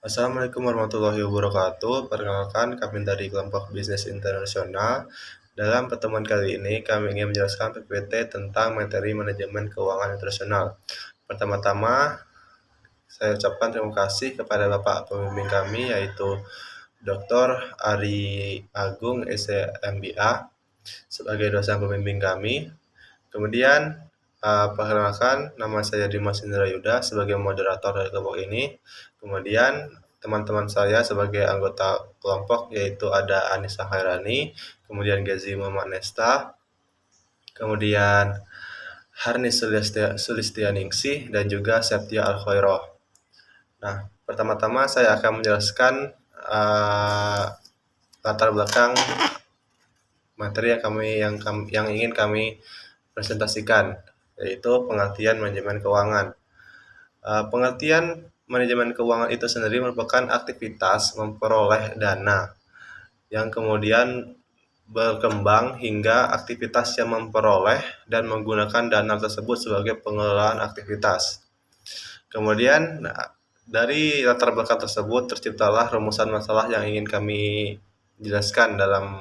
Assalamualaikum warahmatullahi wabarakatuh. Perkenalkan, kami dari kelompok bisnis internasional. Dalam pertemuan kali ini, kami ingin menjelaskan PPT tentang materi manajemen keuangan internasional. Pertama-tama, saya ucapkan terima kasih kepada Bapak pembimbing kami, yaitu Dr. Ari Agung, SMBA, sebagai dosen pembimbing kami. Kemudian, perkenalkan, nama saya Dimas Indra Yuda sebagai moderator dari kelompok ini. Kemudian, teman-teman saya sebagai anggota kelompok yaitu ada Anissa Khairani, kemudian Gezi Muhammad Nesta, kemudian Harni Sulistianingsih, dan juga Septia Al-Khairoh. Nah, pertama-tama saya akan menjelaskan latar belakang materi yang ingin kami presentasikan, yaitu pengertian manajemen keuangan. Pengertian manajemen keuangan itu sendiri merupakan aktivitas memperoleh dana yang kemudian berkembang hingga aktivitas yang memperoleh dan menggunakan dana tersebut sebagai pengelolaan aktivitas. Kemudian dari latar belakang tersebut terciptalah rumusan masalah yang ingin kami jelaskan dalam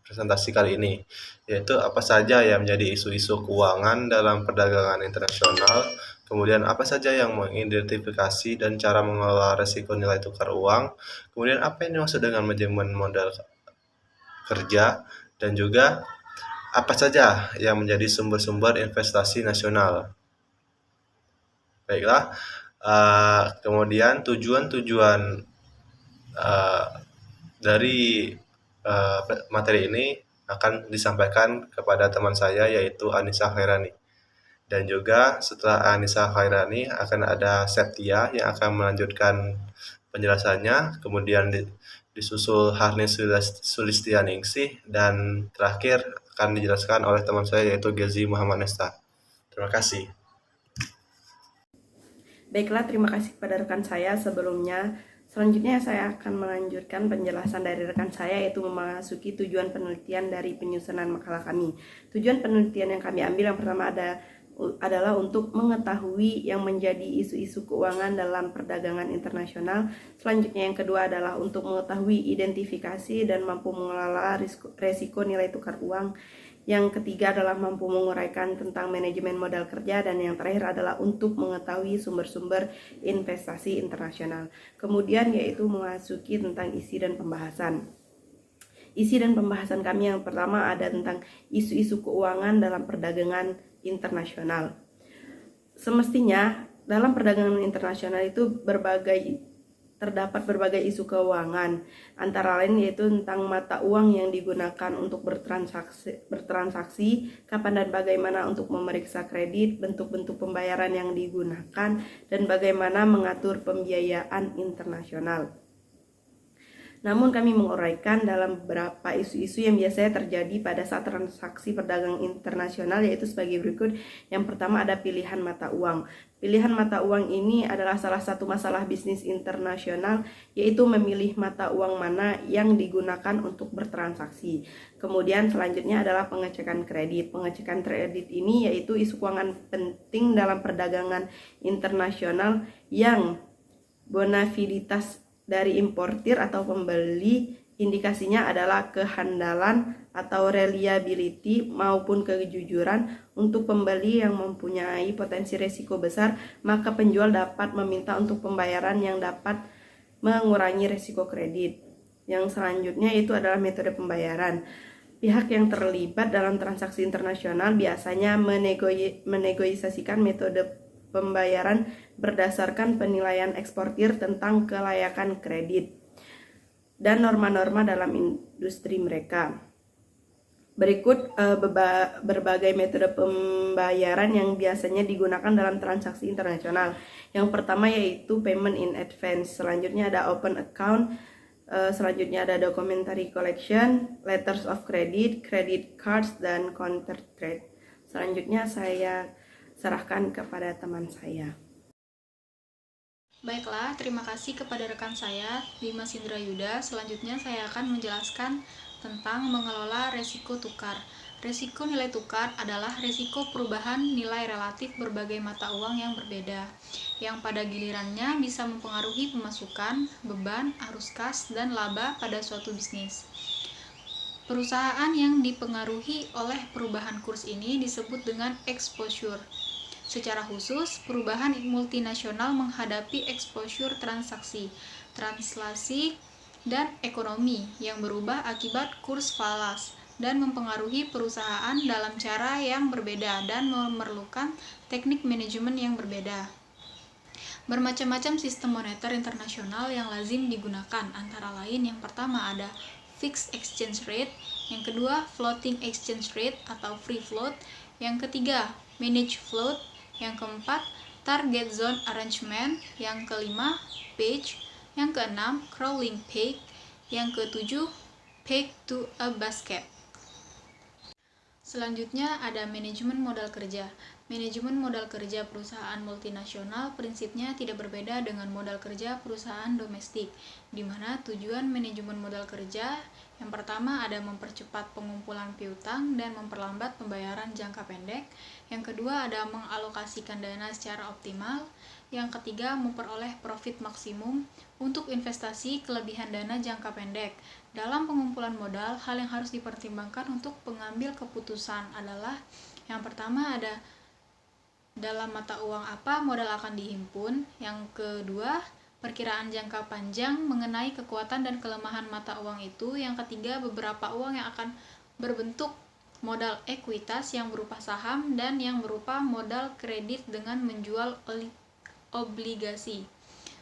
presentasi kali ini, yaitu apa saja yang menjadi isu-isu keuangan dalam perdagangan internasional, kemudian apa saja yang mengidentifikasi dan cara mengelola risiko nilai tukar uang, kemudian apa yang dimaksud dengan manajemen modal kerja, dan juga apa saja yang menjadi sumber-sumber investasi nasional. Baiklah, kemudian tujuan-tujuan dari materi ini akan disampaikan kepada teman saya yaitu Anissa Khairani. Dan juga setelah Anissa Khairani akan ada Septia yang akan melanjutkan penjelasannya, kemudian disusul Harni Sulistianingsih, dan terakhir akan dijelaskan oleh teman saya yaitu Gezi Muhammad Nesta. Terima kasih. Baiklah, terima kasih kepada rekan saya sebelumnya. Selanjutnya saya akan melanjutkan penjelasan dari rekan saya, yaitu memasuki tujuan penelitian dari penyusunan makalah kami. Tujuan penelitian yang kami ambil yang pertama adalah untuk mengetahui yang menjadi isu-isu keuangan dalam perdagangan internasional. Selanjutnya yang kedua adalah untuk mengetahui identifikasi dan mampu mengelola resiko nilai tukar uang. Yang ketiga adalah mampu menguraikan tentang manajemen modal kerja, dan yang terakhir adalah untuk mengetahui sumber-sumber investasi internasional. Kemudian yaitu memasuki tentang isi dan pembahasan. Isi dan pembahasan kami yang pertama ada tentang isu-isu keuangan dalam perdagangan internasional. Semestinya dalam perdagangan internasional itu terdapat berbagai isu keuangan, antara lain yaitu tentang mata uang yang digunakan untuk bertransaksi, kapan dan bagaimana untuk memeriksa kredit, bentuk-bentuk pembayaran yang digunakan, dan bagaimana mengatur pembiayaan internasional. Namun kami menguraikan dalam beberapa isu-isu yang biasanya terjadi pada saat transaksi perdagangan internasional, yaitu sebagai berikut. Yang pertama ada pilihan mata uang. Pilihan mata uang ini adalah salah satu masalah bisnis internasional, yaitu memilih mata uang mana yang digunakan untuk bertransaksi. Kemudian selanjutnya adalah pengecekan kredit. Pengecekan kredit ini yaitu isu keuangan penting dalam perdagangan internasional yang bonafiditas dari importir atau pembeli indikasinya adalah kehandalan atau reliability maupun kejujuran. Untuk pembeli yang mempunyai potensi risiko besar, maka penjual dapat meminta untuk pembayaran yang dapat mengurangi risiko kredit. Yang selanjutnya itu adalah metode pembayaran. Pihak yang terlibat dalam transaksi internasional biasanya menegosiasikan metode pembayaran berdasarkan penilaian eksportir tentang kelayakan kredit dan norma-norma dalam industri mereka. Berikut berbagai metode pembayaran yang biasanya digunakan dalam transaksi internasional. Yang pertama yaitu payment in advance, selanjutnya ada open account, selanjutnya ada documentary collection, letters of credit, credit cards, dan counter trade. Selanjutnya saya serahkan kepada teman saya. Baiklah, terima kasih kepada rekan saya, Dimas Indra Yuda. Selanjutnya saya akan menjelaskan tentang mengelola resiko tukar. Resiko nilai tukar adalah resiko perubahan nilai relatif berbagai mata uang yang berbeda, yang pada gilirannya bisa mempengaruhi pemasukan, beban, arus kas, dan laba pada suatu bisnis. Perusahaan yang dipengaruhi oleh perubahan kurs ini disebut dengan exposure. Secara khusus, perubahan multinasional menghadapi exposure transaksi, translasi, dan ekonomi yang berubah akibat kurs falas dan mempengaruhi perusahaan dalam cara yang berbeda dan memerlukan teknik manajemen yang berbeda. Bermacam-macam sistem moneter internasional yang lazim digunakan, antara lain yang pertama ada fixed exchange rate, yang kedua floating exchange rate atau free float, yang ketiga managed float, yang keempat target zone arrangement, yang kelima page, yang keenam crawling peg, yang ketujuh peg to a basket. Selanjutnya ada manajemen modal kerja. Manajemen modal kerja perusahaan multinasional prinsipnya tidak berbeda dengan modal kerja perusahaan domestik, di mana tujuan manajemen modal kerja yang pertama ada mempercepat pengumpulan piutang dan memperlambat pembayaran jangka pendek. Yang kedua ada mengalokasikan dana secara optimal. Yang ketiga memperoleh profit maksimum untuk investasi kelebihan dana jangka pendek. Dalam pengumpulan modal, hal yang harus dipertimbangkan untuk pengambil keputusan adalah yang pertama ada dalam mata uang apa modal akan dihimpun. Yang kedua, perkiraan jangka panjang mengenai kekuatan dan kelemahan mata uang itu. Yang ketiga, beberapa uang yang akan berbentuk modal ekuitas yang berupa saham dan yang berupa modal kredit dengan menjual obligasi.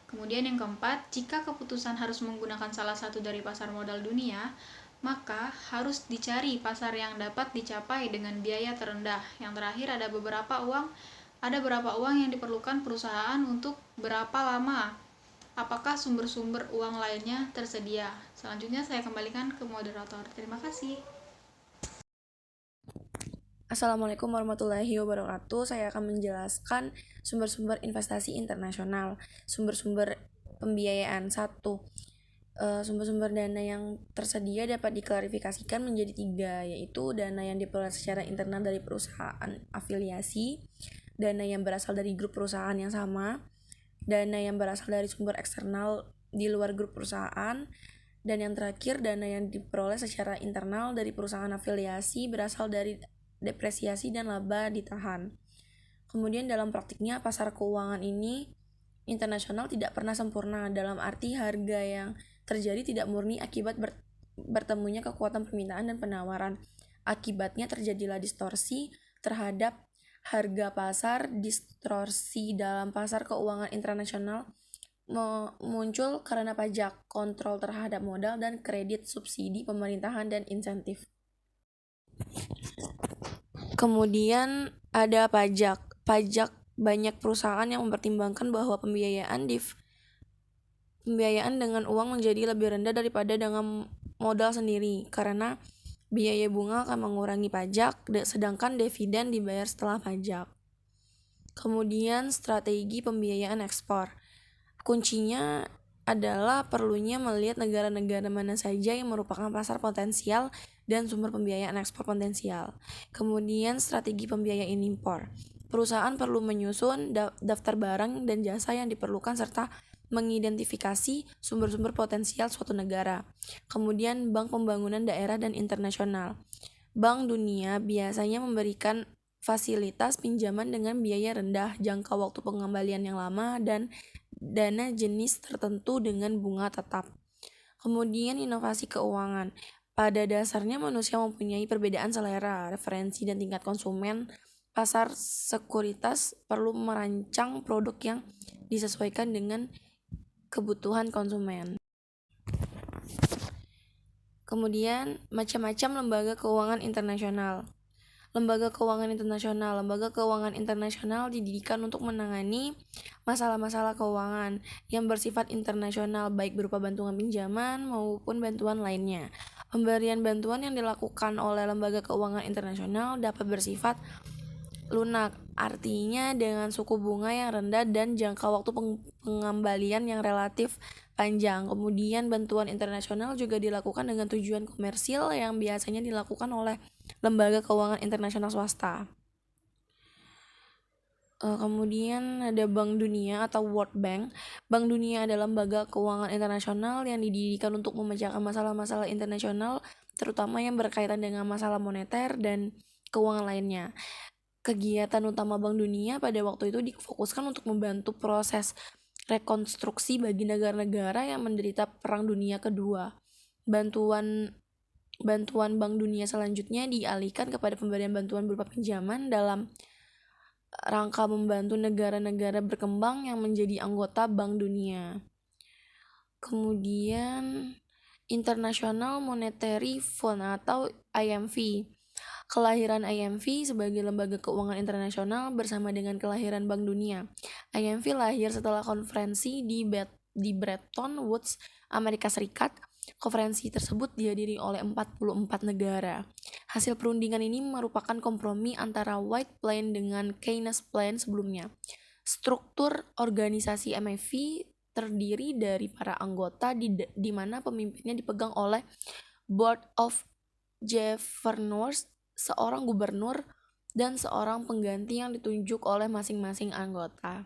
Kemudian yang keempat, jika keputusan harus menggunakan salah satu dari pasar modal dunia, maka harus dicari pasar yang dapat dicapai dengan biaya terendah. Yang terakhir ada berapa uang yang diperlukan perusahaan untuk berapa lama. Apakah sumber-sumber uang lainnya tersedia? Selanjutnya saya kembalikan ke moderator. Terima kasih. Assalamualaikum warahmatullahi wabarakatuh. Saya akan menjelaskan sumber-sumber investasi internasional. Sumber-sumber pembiayaan. 1. Sumber-sumber dana yang tersedia dapat diklarifikasikan menjadi 3, yaitu dana yang diperoleh secara internal dari perusahaan afiliasi, dana yang berasal dari grup perusahaan yang sama, dana yang berasal dari sumber eksternal di luar grup perusahaan, dan yang terakhir dana yang diperoleh secara internal dari perusahaan afiliasi berasal dari depresiasi dan laba ditahan. Kemudian dalam praktiknya pasar keuangan ini internasional tidak pernah sempurna, dalam arti harga yang terjadi tidak murni akibat bertemunya kekuatan permintaan dan penawaran. Akibatnya terjadilah distorsi terhadap harga pasar. Distorsi dalam pasar keuangan internasional muncul karena pajak, kontrol terhadap modal, dan kredit, subsidi pemerintahan, dan insentif. Kemudian ada pajak. Banyak perusahaan yang mempertimbangkan bahwa pembiayaan dengan uang menjadi lebih rendah daripada dengan modal sendiri, karena biaya bunga akan mengurangi pajak, sedangkan dividen dibayar setelah pajak. Kemudian strategi pembiayaan ekspor. Kuncinya adalah perlunya melihat negara-negara mana saja yang merupakan pasar potensial dan sumber pembiayaan ekspor potensial. Kemudian strategi pembiayaan impor. Perusahaan perlu menyusun daftar barang dan jasa yang diperlukan serta mengidentifikasi sumber-sumber potensial suatu negara. Kemudian Bank Pembangunan Daerah dan Internasional. Bank Dunia biasanya memberikan fasilitas pinjaman dengan biaya rendah, jangka waktu pengembalian yang lama, dan dana jenis tertentu dengan bunga tetap. Kemudian inovasi keuangan. Pada dasarnya manusia mempunyai perbedaan selera, referensi, dan tingkat konsumen. Pasar sekuritas perlu merancang produk yang disesuaikan dengan kebutuhan konsumen. Kemudian macam-macam lembaga keuangan internasional. Lembaga keuangan internasional didirikan untuk menangani masalah-masalah keuangan yang bersifat internasional, baik berupa bantuan pinjaman maupun bantuan lainnya. Pemberian bantuan yang dilakukan oleh lembaga keuangan internasional dapat bersifat lunak, artinya dengan suku bunga yang rendah dan jangka waktu pengembalian yang relatif panjang. Kemudian bantuan internasional juga dilakukan dengan tujuan komersil yang biasanya dilakukan oleh lembaga keuangan internasional swasta. Kemudian ada Bank Dunia atau World Bank. Bank Dunia adalah lembaga keuangan internasional yang didirikan untuk memecahkan masalah-masalah internasional, terutama yang berkaitan dengan masalah moneter dan keuangan lainnya. Kegiatan utama Bank Dunia pada waktu itu difokuskan untuk membantu proses rekonstruksi bagi negara-negara yang menderita Perang Dunia Kedua. Bantuan Bank Dunia selanjutnya dialihkan kepada pemberian bantuan berupa pinjaman dalam rangka membantu negara-negara berkembang yang menjadi anggota Bank Dunia. Kemudian International Monetary Fund atau IMF. Kelahiran IMF sebagai lembaga keuangan internasional bersama dengan kelahiran Bank Dunia. IMF lahir setelah konferensi di Bretton Woods, Amerika Serikat. Konferensi tersebut dihadiri oleh 44 negara. Hasil perundingan ini merupakan kompromi antara White Plan dengan Keynes Plan sebelumnya. Struktur organisasi IMF terdiri dari para anggota di mana pemimpinnya dipegang oleh Board of Governors, seorang gubernur, dan seorang pengganti yang ditunjuk oleh masing-masing anggota.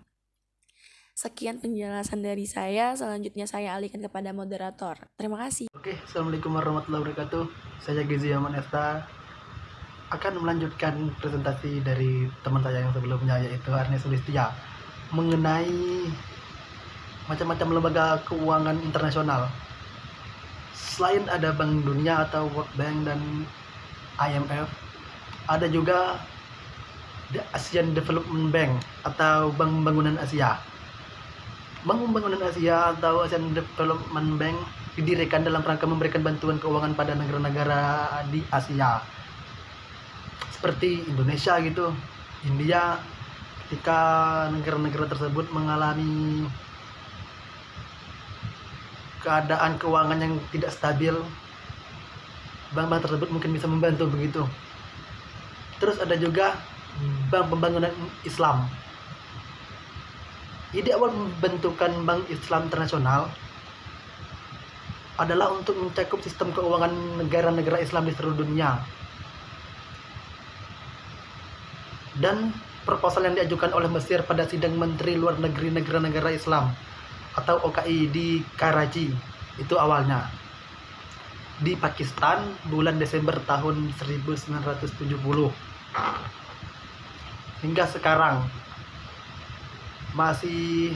Sekian penjelasan dari saya, selanjutnya saya alihkan kepada moderator. Terima kasih. Oke, Assalamualaikum warahmatullahi wabarakatuh. Saya Gizi Yaman Esta akan melanjutkan presentasi dari teman saya yang sebelumnya, yaitu Arnes Sulistia, mengenai macam-macam lembaga keuangan internasional. Selain ada Bank Dunia atau World Bank dan IMF, ada juga The Asian Development Bank atau Bank Pembangunan Asia. Bank Pembangunan Asia atau Asian Development Bank didirikan dalam rangka memberikan bantuan keuangan pada negara-negara di Asia seperti Indonesia gitu, India, ketika negara-negara tersebut mengalami keadaan keuangan yang tidak stabil, bank-bank tersebut mungkin bisa membantu begitu. Terus ada juga Bank Pembangunan Islam. Ide awal pembentukan Bank Islam Internasional adalah untuk mencakup sistem keuangan negara-negara Islam di seluruh dunia. Dan proposal yang diajukan oleh Mesir pada sidang Menteri Luar Negeri Negara-Negara Islam atau OKI di Karachi itu awalnya. Di Pakistan bulan Desember tahun 1970. Hingga sekarang masih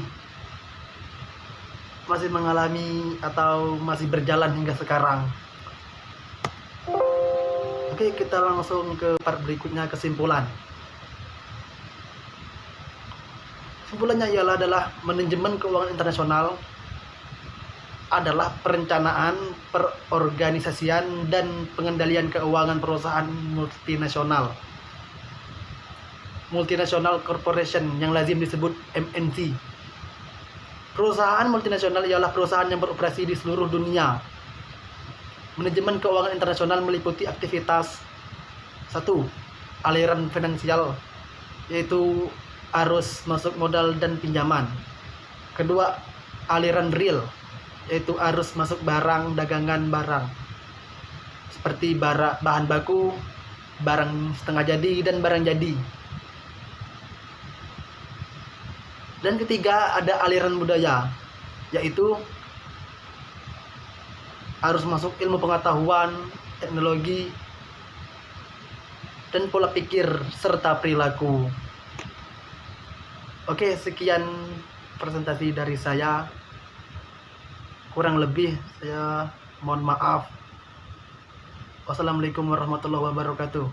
mengalami atau masih berjalan hingga sekarang. Oke, kita langsung ke part berikutnya, kesimpulan. Kesimpulannya adalah manajemen keuangan internasional adalah perencanaan, perorganisasian, dan pengendalian keuangan perusahaan multinasional. Multinational Corporation yang lazim disebut MNC. Perusahaan multinasional ialah perusahaan yang beroperasi di seluruh dunia. Manajemen keuangan internasional meliputi aktivitas 1. Aliran finansial, yaitu arus masuk modal dan pinjaman. Kedua, aliran real, yaitu arus masuk barang, dagangan barang, seperti bahan baku, barang setengah jadi, dan barang jadi. Dan ketiga, ada aliran budaya, yaitu harus masuk ilmu pengetahuan, teknologi, dan pola pikir serta perilaku. Oke, sekian presentasi dari saya. Kurang lebih saya mohon maaf. Wassalamualaikum warahmatullahi wabarakatuh.